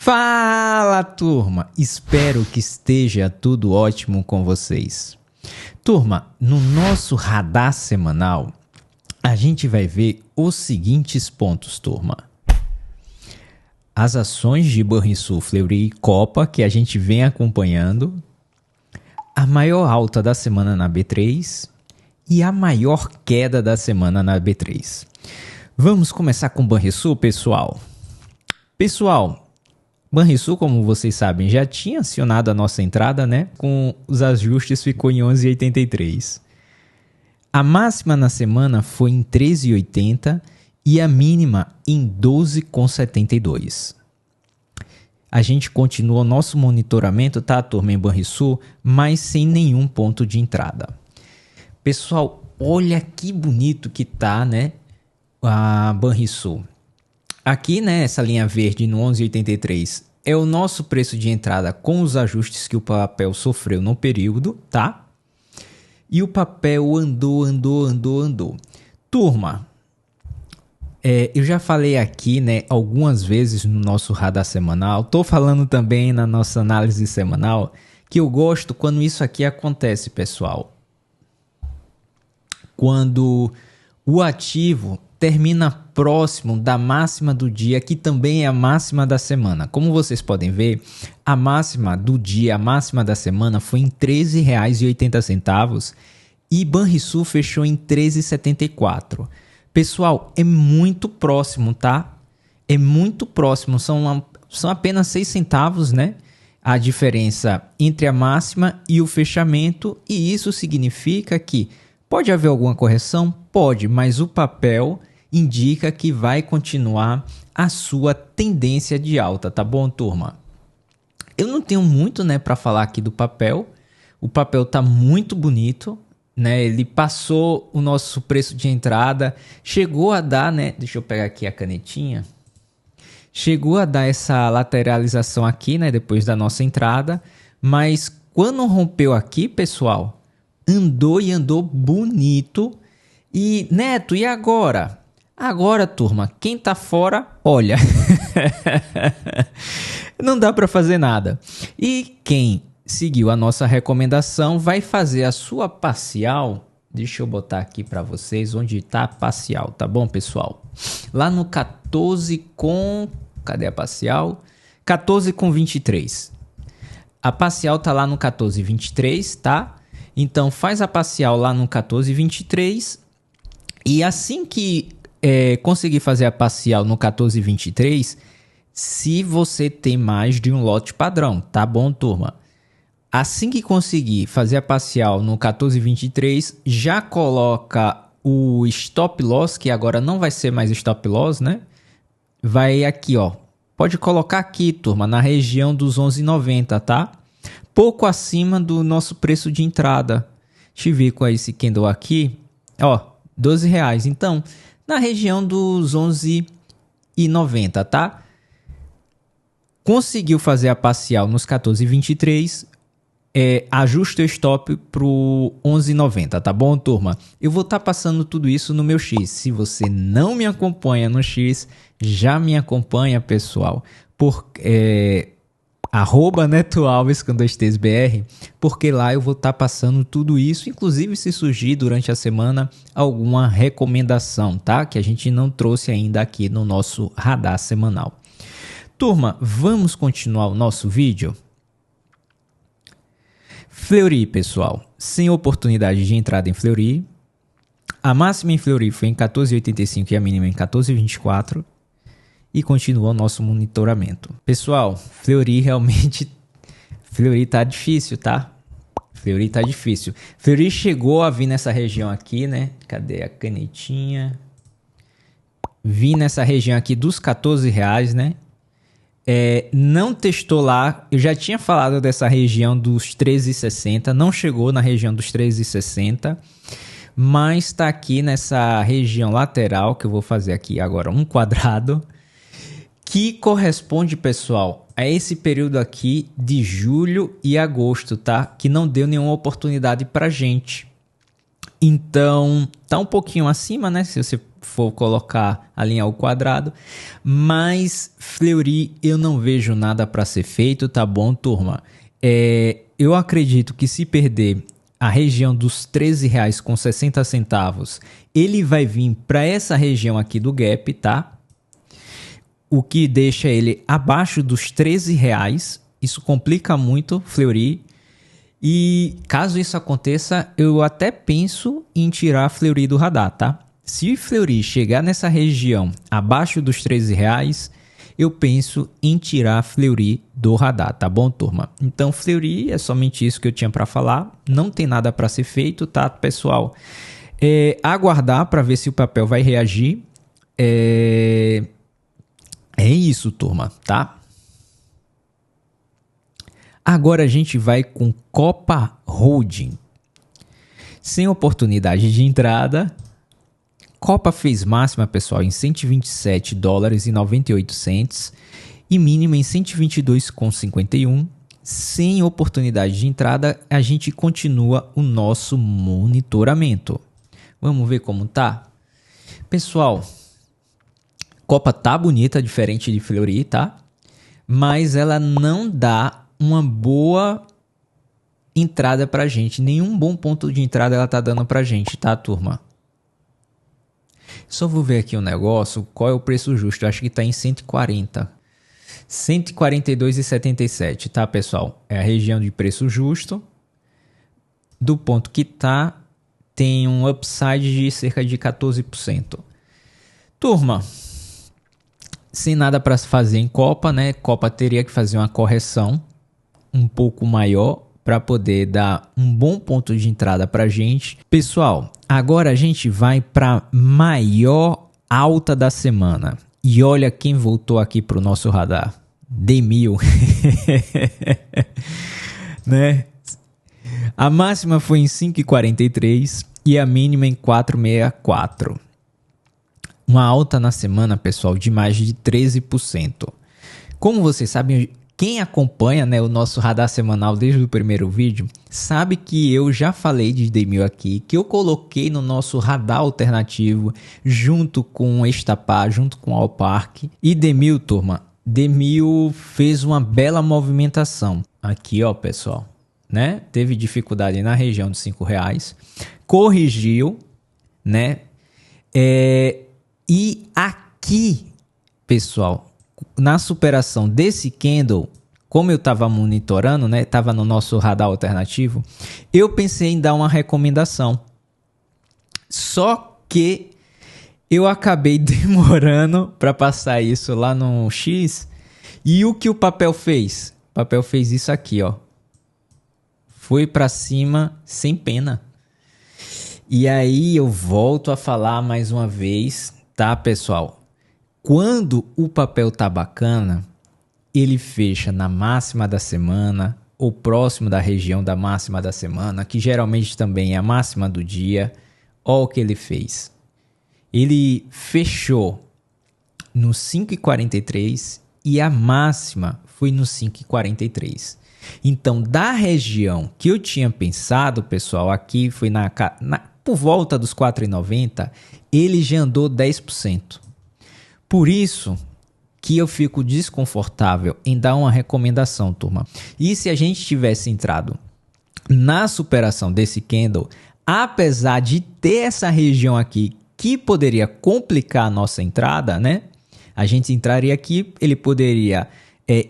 Fala, turma! Espero que esteja tudo ótimo com vocês. Turma, no nosso radar semanal, a gente vai ver os seguintes pontos, turma. As ações de Banrisul, Fleury e Copa que a gente vem acompanhando, a maior alta da semana na B3 e a maior queda da semana na B3. Vamos começar com Banrisul, pessoal. Banrisul, como vocês sabem, já tinha acionado a nossa entrada, né? Com os ajustes ficou em 11,83. A máxima na semana foi em 13,80 e a mínima em 12,72. A gente continua o nosso monitoramento, tá, turma, em Banrisul, mas sem nenhum ponto de entrada. Pessoal, olha que bonito que tá, né, a Banrisul. Aqui, né, essa linha verde no 11,83 é o nosso preço de entrada com os ajustes que o papel sofreu no período, tá? E o papel andou. Turma, eu já falei aqui, né, algumas vezes no nosso radar semanal, tô falando também na nossa análise semanal, que eu gosto quando isso aqui acontece, pessoal. Quando o ativo termina próximo da máxima do dia, que também é a máxima da semana. Como vocês podem ver, a máxima do dia, a máxima da semana foi em R$ 13,80 e Banrisul fechou em 13,74. Pessoal, é muito próximo, tá? É muito próximo, são apenas 6 centavos, né? A diferença entre a máxima e o fechamento, e isso significa que pode haver alguma correção? Pode, mas o papel indica que vai continuar a sua tendência de alta, tá bom, turma? Eu não tenho muito, né, para falar aqui do papel. O papel tá muito bonito, né? Ele passou o nosso preço de entrada, chegou a dar, né? Deixa eu pegar aqui a canetinha. Chegou a dar essa lateralização aqui, né, depois da nossa entrada, mas quando rompeu aqui, pessoal, andou bonito. E, Neto, e agora? Agora, turma, quem tá fora, olha, não dá para fazer nada. E quem seguiu a nossa recomendação vai fazer a sua parcial. Deixa eu botar aqui para vocês onde tá a parcial, tá bom, pessoal? Lá no 14 com... Cadê a parcial? 14,23. A parcial tá lá no 14,23, tá? Então faz a parcial lá no 14,23 e assim que conseguir fazer a parcial no 14,23, se você tem mais de um lote padrão, tá bom, turma? Assim que conseguir fazer a parcial no 14,23, já coloca o stop loss, que agora não vai ser mais stop loss, né? Vai aqui, ó. Pode colocar aqui, turma, na região dos 11,90, tá? Pouco acima do nosso preço de entrada. Deixa eu ver com esse candle aqui. Ó, R$12. Então, na região dos 11,90, tá? Conseguiu fazer a parcial nos 14,23. Ajusta o stop pro 11,90, tá bom, turma? Eu vou estar passando tudo isso no meu X. Se você não me acompanha no X, já me acompanha, pessoal. @NetoAlves com 2T's BR, porque lá eu vou estar passando tudo isso, inclusive se surgir durante a semana alguma recomendação, tá? Que a gente não trouxe ainda aqui no nosso radar semanal. Turma, vamos continuar o nosso vídeo? Fleury, pessoal, sem oportunidade de entrada em Fleury. A máxima em Fleury foi em 14,85 e a mínima em 14,24. E continua o nosso monitoramento. Pessoal, Fleury tá difícil, tá? Fleury tá difícil. Fleury chegou a vir nessa região aqui, né? Cadê a canetinha? Vi nessa região aqui dos R$14, né? Não testou lá. Eu já tinha falado dessa região dos 13,60. Não chegou na região dos 13,60. Mas está aqui nessa região lateral, que eu vou fazer aqui agora um quadrado, que corresponde, pessoal, a esse período aqui de julho e agosto, tá? Que não deu nenhuma oportunidade pra gente. Então, tá um pouquinho acima, né? Se você for colocar, alinhar o quadrado. Mas Fleury eu não vejo nada para ser feito, tá bom, turma? Eu acredito que se perder a região dos R$13,60, ele vai vir para essa região aqui do gap, tá? O que deixa ele abaixo dos R$13. Isso complica muito Fleury. E caso isso aconteça, eu até penso em tirar Fleury do radar, tá? Se Fleury chegar nessa região abaixo dos R$13, eu penso em tirar Fleury do radar, tá bom, turma? Então, Fleury é somente isso que eu tinha para falar. Não tem nada para ser feito, tá, pessoal? Aguardar para ver se o papel vai reagir. É isso, turma, tá? Agora a gente vai com Copa Holding. Sem oportunidade de entrada, Copa fez máxima, pessoal, em $127,98 e mínima em 122,51. Sem oportunidade de entrada, a gente continua o nosso monitoramento. Vamos ver como tá? Pessoal, Copa tá bonita, diferente de Fleury, tá? Mas ela não dá uma boa entrada pra gente. Nenhum bom ponto de entrada ela tá dando pra gente, tá, turma? Só vou ver aqui um negócio. Qual é o preço justo? Eu acho que tá em 140. 142,77, tá, pessoal? É a região de preço justo. Do ponto que tá, tem um upside de cerca de 14%. Turma, sem nada para fazer em Copa, né? Copa teria que fazer uma correção um pouco maior para poder dar um bom ponto de entrada para gente. Pessoal, agora a gente vai para maior alta da semana. E olha quem voltou aqui para o nosso radar. D1000. Né? A máxima foi em 5,43 e a mínima em 4,64. Uma alta na semana, pessoal, de mais de 13%. Como vocês sabem, quem acompanha, né, o nosso radar semanal desde o primeiro vídeo, sabe que eu já falei de D1000 aqui, que eu coloquei no nosso radar alternativo junto com Estapar, junto com Alpark. E D1000, turma, D1000 fez uma bela movimentação. Aqui, ó, pessoal, né? Teve dificuldade na região de R$5, corrigiu, né? E aqui, pessoal, na superação desse candle, como eu estava monitorando, né, estava no nosso radar alternativo, eu pensei em dar uma recomendação. Só que eu acabei demorando para passar isso lá no X. E o que o papel fez? O papel fez isso aqui, ó. Foi para cima sem pena. E aí eu volto a falar mais uma vez, tá, pessoal? Quando o papel tá bacana, ele fecha na máxima da semana ou próximo da região da máxima da semana, que geralmente também é a máxima do dia. Olha o que ele fez. Ele fechou no 5,43 e a máxima foi no 5,43. Então, da região que eu tinha pensado, pessoal, aqui foi por volta dos 4,90, ele já andou 10%. Por isso que eu fico desconfortável em dar uma recomendação, turma. E se a gente tivesse entrado na superação desse candle, apesar de ter essa região aqui que poderia complicar a nossa entrada, né? A gente entraria aqui, ele poderia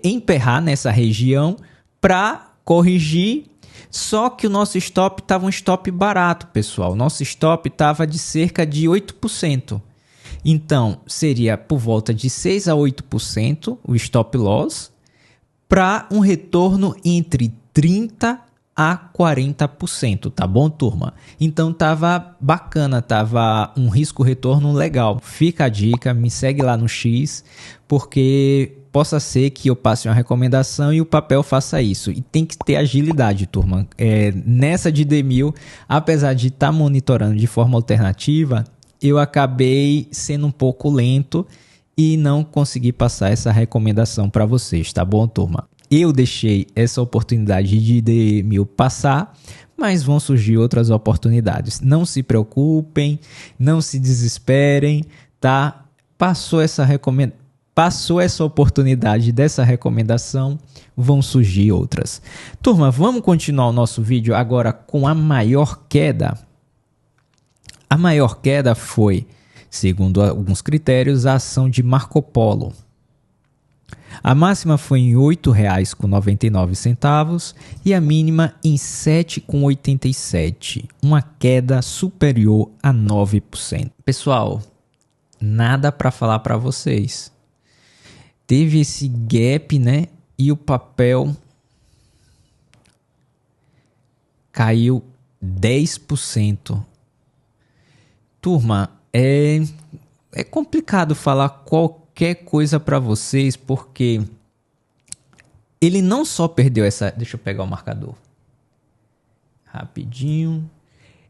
emperrar nessa região para corrigir. Só que o nosso stop estava um stop barato, pessoal. Nosso stop estava de cerca de 8%. Então, seria por volta de 6 a 8% o stop loss para um retorno entre 30% a 40%, tá bom, turma? Então, tava bacana, tava um risco-retorno legal. Fica a dica, me segue lá no X, porque possa ser que eu passe uma recomendação e o papel faça isso. E tem que ter agilidade, turma. Nessa de D1000, apesar de estar monitorando de forma alternativa, eu acabei sendo um pouco lento e não consegui passar essa recomendação para vocês, tá bom, turma? Eu deixei essa oportunidade de D1000 passar, mas vão surgir outras oportunidades. Não se preocupem, não se desesperem, tá? Passou essa oportunidade dessa recomendação, vão surgir outras. Turma, vamos continuar o nosso vídeo agora com a maior queda. A maior queda foi, segundo alguns critérios, a ação de Marco Polo. A máxima foi em R$ 8,99 e a mínima em R$ 7,87, uma queda superior a 9%. Pessoal, nada para falar para vocês. Teve esse gap, né? E o papel caiu 10%. Turma, é complicado falar qualquer coisa para vocês, porque ele não só perdeu essa... Deixa eu pegar o marcador. Rapidinho.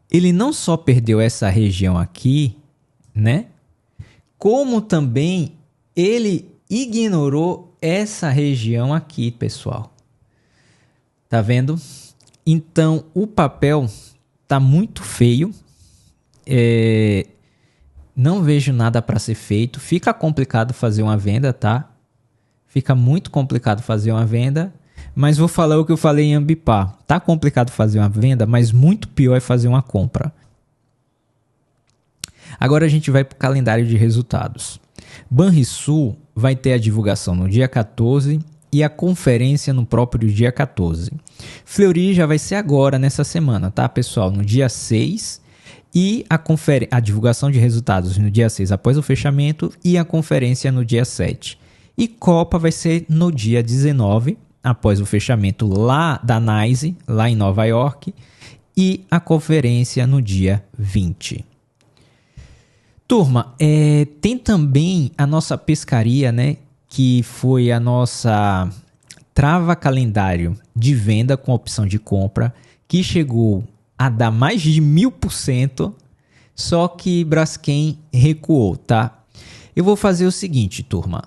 Ele não só perdeu essa região aqui, né? Como também ele ignorou essa região aqui, pessoal. Tá vendo? Então, o papel tá muito feio. Não vejo nada para ser feito. Fica complicado fazer uma venda, tá? Fica muito complicado fazer uma venda. Mas vou falar o que eu falei em Ambipar. Tá complicado fazer uma venda, mas muito pior é fazer uma compra. Agora a gente vai para o calendário de resultados. Banrisul vai ter a divulgação no dia 14 e a conferência no próprio dia 14. Fleury já vai ser agora, nessa semana, tá, pessoal? No dia 6 e a divulgação de resultados no dia 6 após o fechamento e a conferência no dia 7. E Copa vai ser no dia 19, após o fechamento lá da NYSE, lá em Nova York, e a conferência no dia 20. Turma, tem também a nossa pescaria, né, que foi a nossa trava calendário de venda com opção de compra, que chegou a dar mais de 1000%, só que Braskem recuou, tá? Eu vou fazer o seguinte, turma.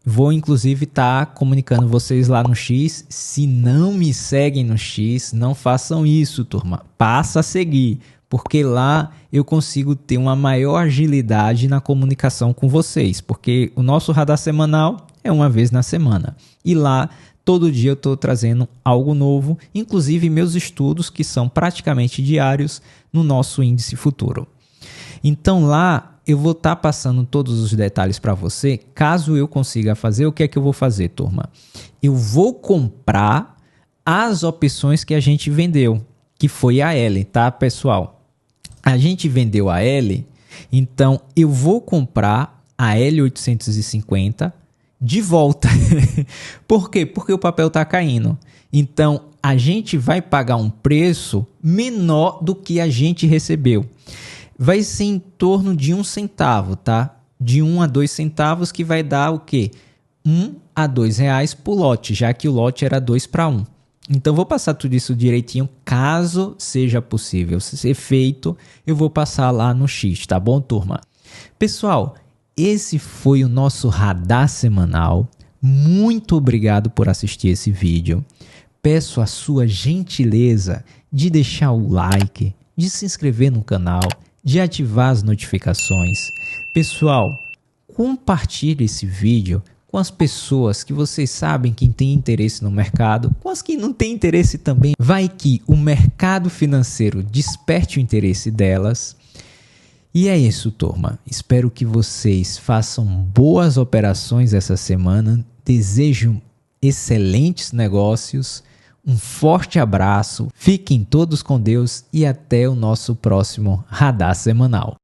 Vou, inclusive, estar comunicando vocês lá no X. Se não me seguem no X, não façam isso, turma. Passa a seguir, porque lá eu consigo ter uma maior agilidade na comunicação com vocês, porque o nosso radar semanal é uma vez na semana. E lá, todo dia eu estou trazendo algo novo, inclusive meus estudos, que são praticamente diários no nosso índice futuro. Então lá eu vou estar passando todos os detalhes para você. Caso eu consiga fazer, o que é que eu vou fazer, turma? Eu vou comprar as opções que a gente vendeu, que foi a L, tá, pessoal? A gente vendeu a L, então eu vou comprar a L850 de volta. Por quê? Porque o papel está caindo. Então, a gente vai pagar um preço menor do que a gente recebeu. Vai ser em torno de 1 centavo, tá? De 1 a 2 centavos, que vai dar o quê? 1 a 2 reais por lote, já que o lote era 2 para 1. Então, vou passar tudo isso direitinho, caso seja possível ser feito, eu vou passar lá no X, tá bom, turma? Pessoal, esse foi o nosso radar semanal. Muito obrigado por assistir esse vídeo. Peço a sua gentileza de deixar o like, de se inscrever no canal, de ativar as notificações. Pessoal, compartilhe esse vídeo com as pessoas que vocês sabem que têm interesse no mercado, com as que não têm interesse também. Vai que o mercado financeiro desperte o interesse delas. E é isso, turma. Espero que vocês façam boas operações essa semana. Desejo excelentes negócios. Um forte abraço. Fiquem todos com Deus e até o nosso próximo Radar Semanal.